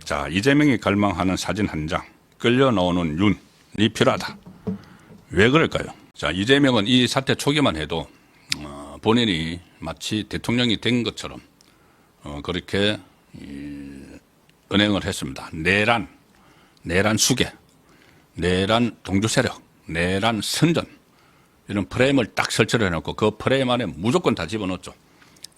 자, 이재명이 갈망하는 사진 한 장, 끌려 나오는 윤이 필요하다. 왜 그럴까요? 자, 이재명은 이 사태 초기만 해도 본인이 마치 대통령이 된 것처럼 그렇게 은행을 했습니다. 내란 수계, 내란 동조 세력, 내란 선전 이런 프레임을 딱 설치를 해놓고 그 프레임 안에 무조건 다 집어넣었죠.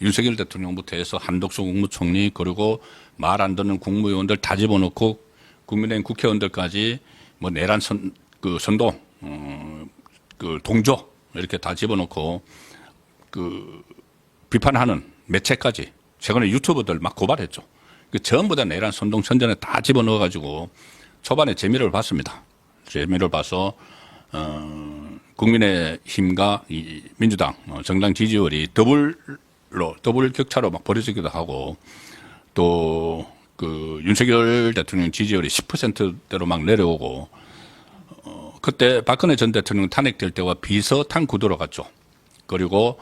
윤석열 대통령부터 해서 한덕수 국무총리 그리고 말 안 듣는 국무위원들 다 집어넣고 국민의힘 국회의원들까지 뭐 내란 선동, 동조 이렇게 다 집어넣고 비판하는 매체까지 최근에 유튜버들 막 고발했죠. 전부 다 내란 선동 선전에 다 집어넣어가지고 초반에 재미를 봤습니다. 재미를 봐서 국민의힘과 이 민주당 정당 지지율이 더블 격차로 막 벌어지기도 하고 또 윤석열 대통령 지지율이 10%대로 막 내려오고 그때 박근혜 전 대통령 탄핵될 때와 비슷한 구도로 갔죠. 그리고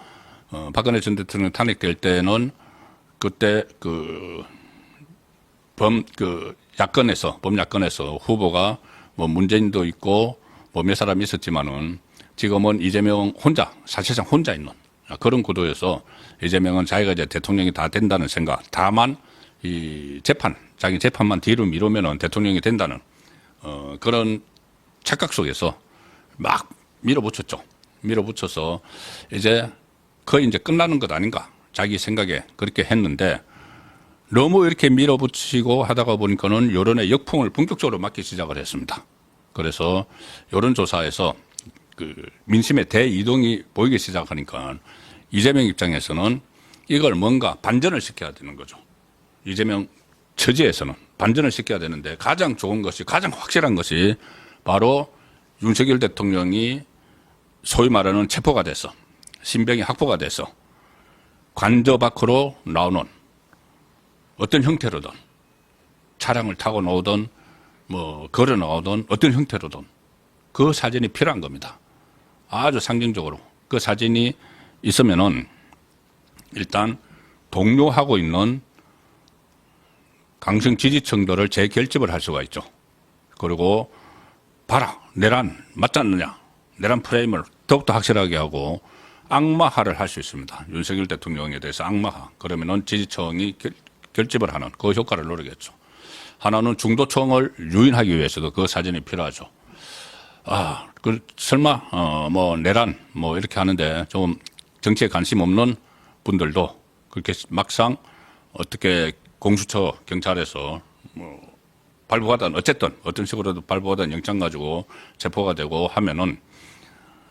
박근혜 전 대통령 탄핵될 때는 그때 범야권에서 후보가 뭐 문재인도 있고 뭐 몇 사람이 있었지만은 지금은 이재명 사실상 혼자 있는 그런 구도여서 이재명은 자기가 이제 대통령이 다 된다는 생각. 다만 이 자기 재판만 뒤로 미루면은 대통령이 된다는 그런 착각 속에서 막 밀어붙였죠. 밀어붙여서 이제 거의 이제 끝나는 것 아닌가. 자기 생각에 그렇게 했는데 너무 이렇게 밀어붙이고 하다가 보니까는 여론의 역풍을 본격적으로 맞기 시작을 했습니다. 그래서 여론조사에서 민심의 대이동이 보이기 시작하니까 이재명 입장에서는 이걸 뭔가 반전을 시켜야 되는 거죠. 이재명 처지에서는 반전을 시켜야 되는데 가장 좋은 것이 가장 확실한 것이 바로 윤석열 대통령이 소위 말하는 체포가 돼서 신병이 확보가 돼서 관저 밖으로 나오는 어떤 형태로든 차량을 타고 나오든 뭐 걸어 나오든 어떤 형태로든 그 사진이 필요한 겁니다. 아주 상징적으로 그 사진이 있으면은 일단 동요하고 있는 강성 지지층들을 재결집을 할 수가 있죠. 그리고 봐라 내란 맞지 않느냐 내란 프레임을 더욱더 확실하게 하고 악마화를 할 수 있습니다. 윤석열 대통령에 대해서 악마화 그러면은 지지층이 결집을 하는 그 효과를 노리겠죠. 하나는 중도층을 유인하기 위해서도 그 사진이 필요하죠. 설마 뭐 내란 뭐 이렇게 하는데 좀 정치에 관심 없는 분들도 그렇게 막상 어떻게 공수처 경찰에서 뭐 발부하든 어쨌든 어떤 식으로도 발부하든 영장 가지고 체포가 되고 하면은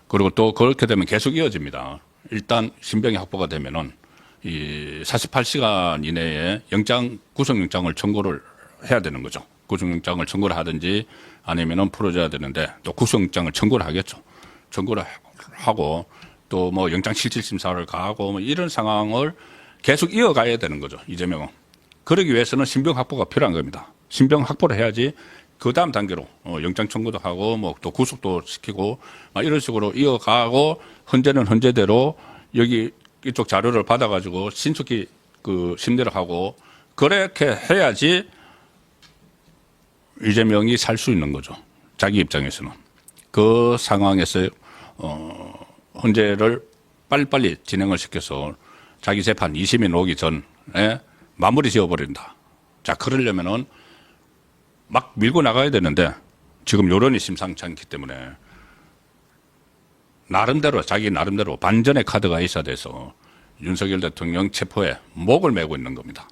그리고 또 그렇게 되면 계속 이어집니다. 일단 신병이 확보가 되면은 이 48시간 이내에 구속영장을 청구를 해야 되는 거죠. 구속영장을 청구를 하든지 아니면은 풀어줘야 되는데 또 구속영장을 청구를 하겠죠. 청구를 하고 또 뭐 영장실질심사를 가하고 뭐 이런 상황을 계속 이어가야 되는 거죠. 이재명은. 그러기 위해서는 신병 확보가 필요한 겁니다. 신병 확보를 해야지 그 다음 단계로 영장 청구도 하고 뭐 또 구속도 시키고 막 이런 식으로 이어가고 헌재는 헌재대로 여기 이쪽 자료를 받아가지고 신속히 심리를 하고 그렇게 해야지 이재명이 살 수 있는 거죠. 자기 입장에서는. 그 상황에서 헌재를 빨리빨리 진행을 시켜서 자기 재판 2심이 나오기 전에 마무리 지어버린다. 자, 그러려면은 막 밀고 나가야 되는데 지금 여론이 심상치 않기 때문에 자기 나름대로 반전의 카드가 있어야 돼서 윤석열 대통령 체포에 목을 메고 있는 겁니다.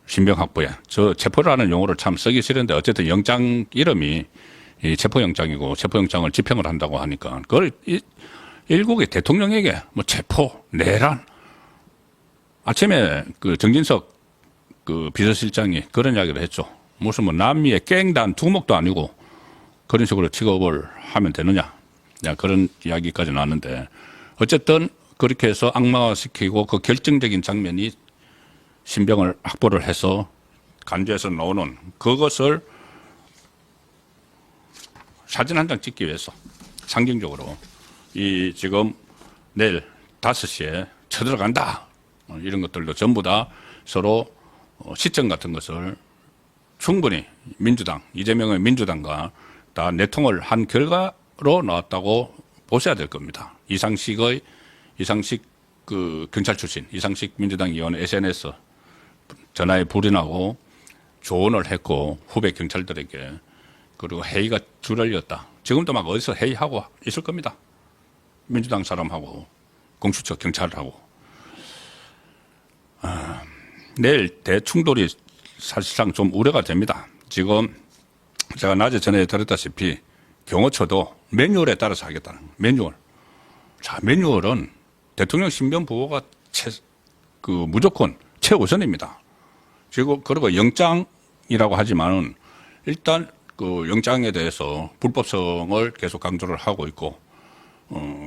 신병 확보에. 저 체포라는 용어를 참 쓰기 싫은데 어쨌든 영장 이름이 이 체포영장이고 체포영장을 집행을 한다고 하니까 그걸 일국의 대통령에게 뭐 체포, 내란. 아침에 정진석 비서실장이 그런 이야기를 했죠. 무슨 뭐 남미의 깽단 두목도 아니고 그런 식으로 취급을 하면 되느냐. 그런 이야기까지 나왔는데 어쨌든 그렇게 해서 악마화시키고 그 결정적인 장면이 신병을 확보를 해서 간주에서 나오는 그것을 사진 한 장 찍기 위해서 상징적으로 지금 내일 5시에 쳐들어간다 이런 것들도 전부 다 서로 시점 같은 것을 충분히 민주당, 이재명의 민주당과 다 내통을 한 결과로 나왔다고 보셔야 될 겁니다. 이상식 그 경찰 출신, 이상식 민주당 의원 SNS 전화에 불이 나고 조언을 했고 후배 경찰들에게 그리고 회의가 줄을 이었다. 지금도 막 어디서 회의하고 있을 겁니다. 민주당 사람하고 공수처 경찰하고. 내일 대충돌이 사실상 좀 우려가 됩니다. 지금 제가 낮에 전에 들었다시피 경호처도 매뉴얼에 따라서 하겠다는 매뉴얼. 자, 매뉴얼은 대통령 신변 보호가 무조건 최우선입니다. 그리고 영장이라고 하지만은 일단 그 영장에 대해서 불법성을 계속 강조를 하고 있고,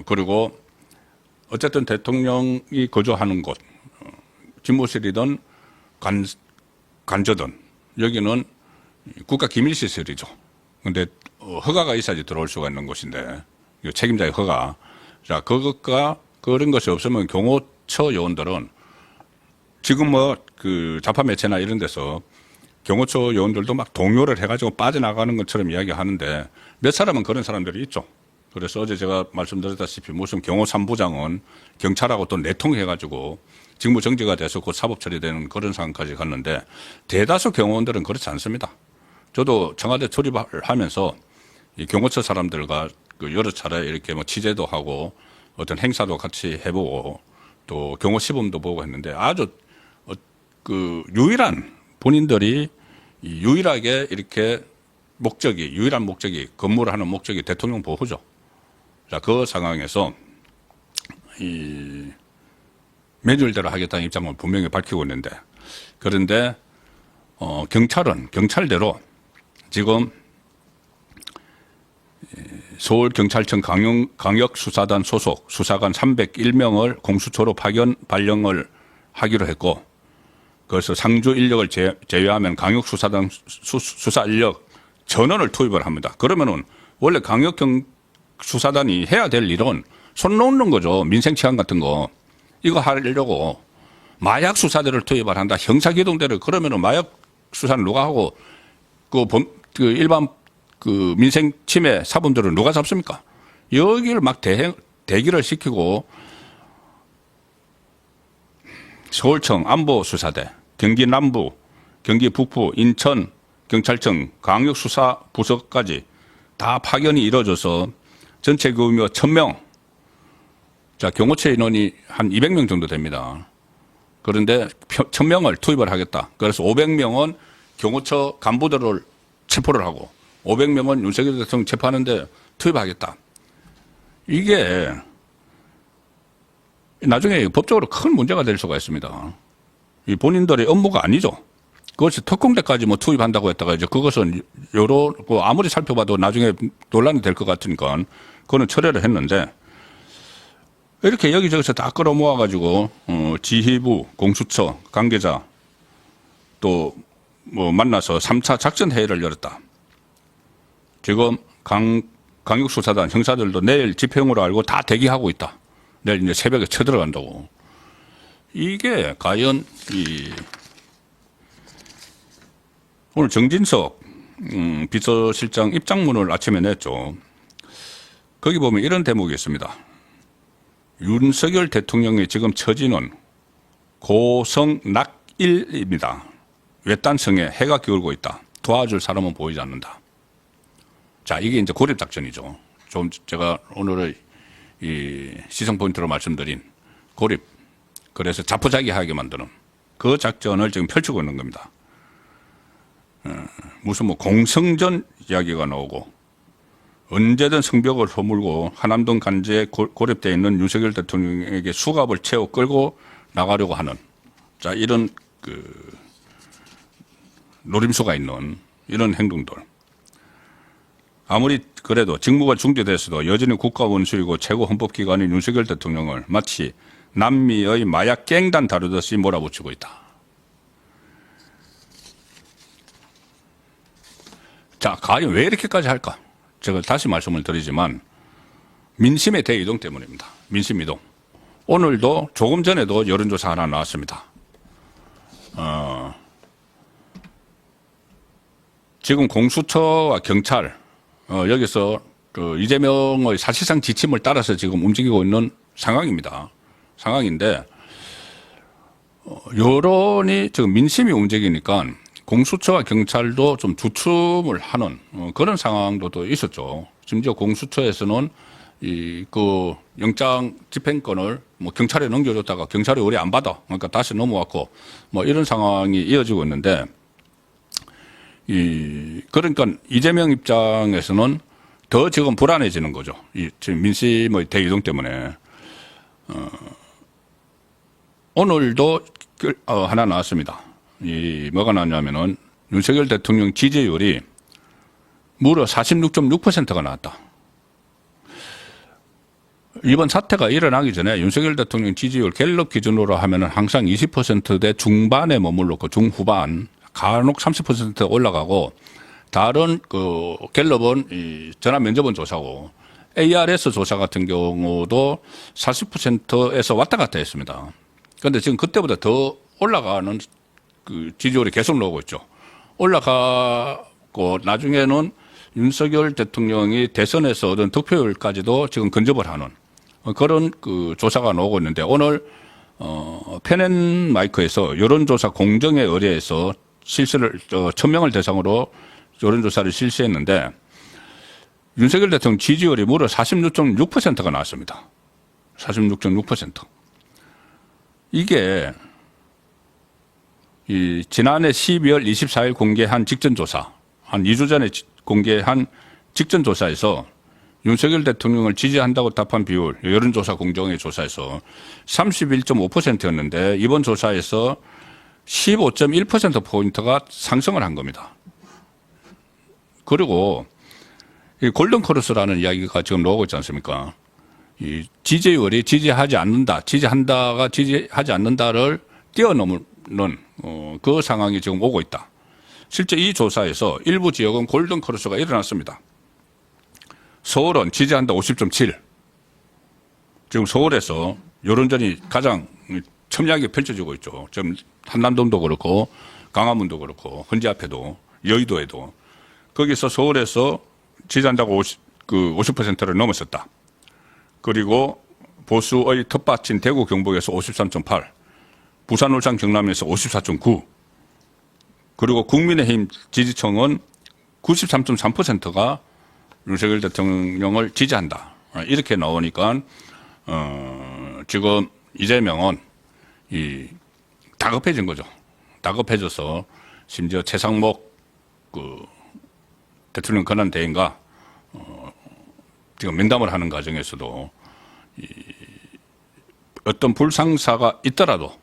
그리고 어쨌든 대통령이 거주하는 곳, 집무실이든 관저든 여기는 국가기밀시설이죠. 근데 허가가 있어야지 들어올 수가 있는 곳인데, 책임자의 허가. 자, 그것과 그런 것이 없으면 경호처 요원들은 지금 그 좌파 매체나 이런 데서 경호처 요원들도 막 동요를 해가지고 빠져나가는 것처럼 이야기하는데 몇 사람은 그런 사람들이 있죠. 그래서 어제 제가 말씀드렸다시피 무슨 경호 3부장은 경찰하고 또 내통해가지고 직무 정지가 돼서 곧 사법 처리되는 그런 상황까지 갔는데 대다수 경호원들은 그렇지 않습니다. 저도 청와대 출입을 하면서 이 경호처 사람들과 그 여러 차례 이렇게 취재도 하고 어떤 행사도 같이 해보고 또 경호 시범도 보고 했는데 아주 그 유일한 본인들이 유일하게 이렇게 유일한 목적이 근무를 하는 목적이 대통령 보호죠. 자, 그 상황에서 이 매뉴얼대로 하겠다는 입장을 분명히 밝히고 있는데 그런데 경찰은 경찰대로 지금 서울경찰청 강역수사단 소속 수사관 301명을 공수처로 발령을 하기로 했고 그래서 상주 인력을 제외하면 강역수사단 수사 인력 전원을 투입을 합니다. 그러면은 원래 강역수사단이 해야 될 일은 손 놓는 거죠. 민생치안 같은 거. 이거 하려고 마약 수사대를 투입을 한다. 형사기동대를 그러면은 마약 수사는 누가 하고 그 일반 그 민생 침해 사범들은 누가 잡습니까? 여기를 막 대기를 시키고 서울청 안보수사대, 경기 남부, 경기 북부, 인천 경찰청 강역수사부서까지 다 파견이 이루어져서 전체 규모 1000명. 자, 경호처 인원이 한 200명 정도 됩니다. 그런데 1000명을 투입을 하겠다. 그래서 500명은 경호처 간부들을 체포를 하고 500명은 윤석열 대통령 체포하는데 투입하겠다. 이게 나중에 법적으로 큰 문제가 될 수가 있습니다. 이 본인들의 업무가 아니죠. 그것이 특공대까지 투입한다고 했다가 이제 그것은 아무리 살펴봐도 나중에 논란이 될 것 같으니까 그거는 철회를 했는데 이렇게 여기저기서 다 끌어모아가지고 지휘부, 공수처, 관계자 또 만나서 3차 작전회의를 열었다. 지금 강육수사단 형사들도 내일 집행으로 알고 다 대기하고 있다. 내일 이제 새벽에 쳐들어간다고. 이게 과연 오늘 정진석 비서실장 입장문을 아침에 냈죠. 거기 보면 이런 대목이 있습니다. 윤석열 대통령의 지금 처지는 고성낙일입니다. 외딴성에 해가 기울고 있다. 도와줄 사람은 보이지 않는다. 자, 이게 이제 고립작전이죠. 좀 제가 오늘의 이 시성 포인트로 말씀드린 고립. 그래서 자포자기하게 만드는 그 작전을 지금 펼치고 있는 겁니다. 무슨 공성전 이야기가 나오고 언제든 성벽을 허물고 하남동 간제에 고립되어 있는 윤석열 대통령에게 수갑을 채워 끌고 나가려고 하는 자, 이런 노림수가 있는 이런 행동들. 아무리 그래도 직무가 중지됐어도 여전히 국가원수이고 최고 헌법기관인 윤석열 대통령을 마치 남미의 마약 갱단 다루듯이 몰아붙이고 있다. 자, 과연 왜 이렇게까지 할까? 제가 다시 말씀을 드리지만 민심의 대이동 때문입니다. 민심 이동. 오늘도 조금 전에도 여론조사 하나 나왔습니다. 지금 공수처와 경찰 여기서 그 이재명의 사실상 지침을 따라서 지금 움직이고 있는 상황인데 여론이 지금 민심이 움직이니까 공수처와 경찰도 좀 주춤을 하는 그런 상황도 또 있었죠. 심지어 공수처에서는 그 영장 집행권을 뭐 경찰에 넘겨줬다가 경찰이 의뢰 안 받아. 그러니까 다시 넘어왔고 뭐 이런 상황이 이어지고 있는데 그러니까 이재명 입장에서는 더 지금 불안해지는 거죠. 지금 민심의 대이동 때문에. 오늘도 하나 나왔습니다. 뭐가 나왔냐면은 윤석열 대통령 지지율이 무려 46.6%가 나왔다. 이번 사태가 일어나기 전에 윤석열 대통령 지지율 갤럽 기준으로 하면은 항상 20%대 중반에 머물렀고 중후반, 간혹 30% 올라가고 다른 그 갤럽은 이 전화 면접은 조사고 ARS 조사 같은 경우도 40%에서 왔다 갔다 했습니다. 그런데 지금 그때보다 더 올라가는 그 지지율이 계속 나오고 있죠. 올라가고 나중에는 윤석열 대통령이 대선에서 얻은 득표율까지도 지금 근접을 하는 그런 그 조사가 나오고 있는데 오늘 펜앤마이크에서 여론조사 공정에 의뢰해서 실시를 1000명을 대상으로 여론조사를 실시했는데 윤석열 대통령 지지율이 무려 46.6%가 나왔습니다. 46.6%. 이게 지난해 12월 24일 공개한 직전조사, 한 2주 전에 공개한 직전조사에서 윤석열 대통령을 지지한다고 답한 비율, 여론조사 공정의 조사에서 31.5%였는데 이번 조사에서 15.1%포인트가 상승을 한 겁니다. 그리고 이 골든크로스라는 이야기가 지금 나오고 있지 않습니까? 이 지지율이 지지하지 않는다, 지지한다가 지지하지 않는다를 뛰어넘는 그 상황이 지금 오고 있다. 실제 이 조사에서 일부 지역은 골든크로스가 일어났습니다. 서울은 지지한다 50.7. 지금 서울에서 여론전이 가장 첨예하게 펼쳐지고 있죠. 지금 한남동도 그렇고 강화문도 그렇고 헌재 앞에도 여의도에도 거기서 서울에서 지지한다고 50%를 넘었었다. 그리고 보수의 텃밭인 대구 경북에서 53.8, 부산 울산 경남에서 54.9, 그리고 국민의힘 지지층은 93.3%가 윤석열 대통령을 지지한다. 이렇게 나오니까 지금 이재명은 다급해진 거죠. 다급해져서 심지어 최상목 그 대통령 권한 대행과 지금 면담을 하는 과정에서도 어떤 불상사가 있더라도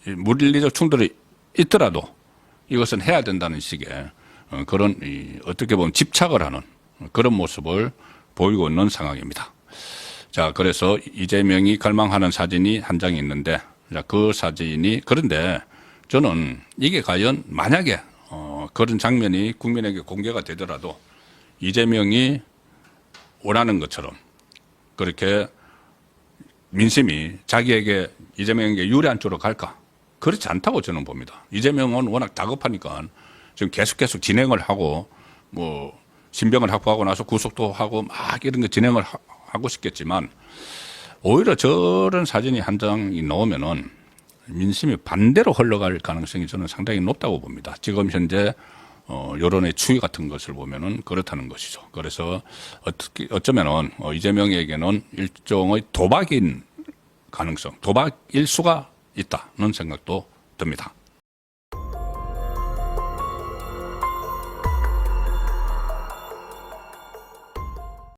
물리적 충돌이 있더라도 이것은 해야 된다는 식의 그런 어떻게 보면 집착을 하는 그런 모습을 보이고 있는 상황입니다. 자, 그래서 이재명이 갈망하는 사진이 한 장이 있는데 그 사진이 그런데 저는 이게 과연 만약에 그런 장면이 국민에게 공개가 되더라도 이재명이 원하는 것처럼 그렇게 민심이 자기에게 이재명에게 유리한 쪽으로 갈까? 그렇지 않다고 저는 봅니다. 이재명은 워낙 다급하니까 지금 계속 진행을 하고 뭐 신병을 확보하고 나서 구속도 하고 막 이런 거 진행을 하고 싶겠지만 오히려 저런 사진이 한 장이 나오면은 민심이 반대로 흘러갈 가능성이 저는 상당히 높다고 봅니다. 지금 현재 여론의 추이 같은 것을 보면은 그렇다는 것이죠. 그래서 어쩌면은 이재명에게는 일종의 도박인 가능성, 도박일 수가 있다는 생각도 듭니다.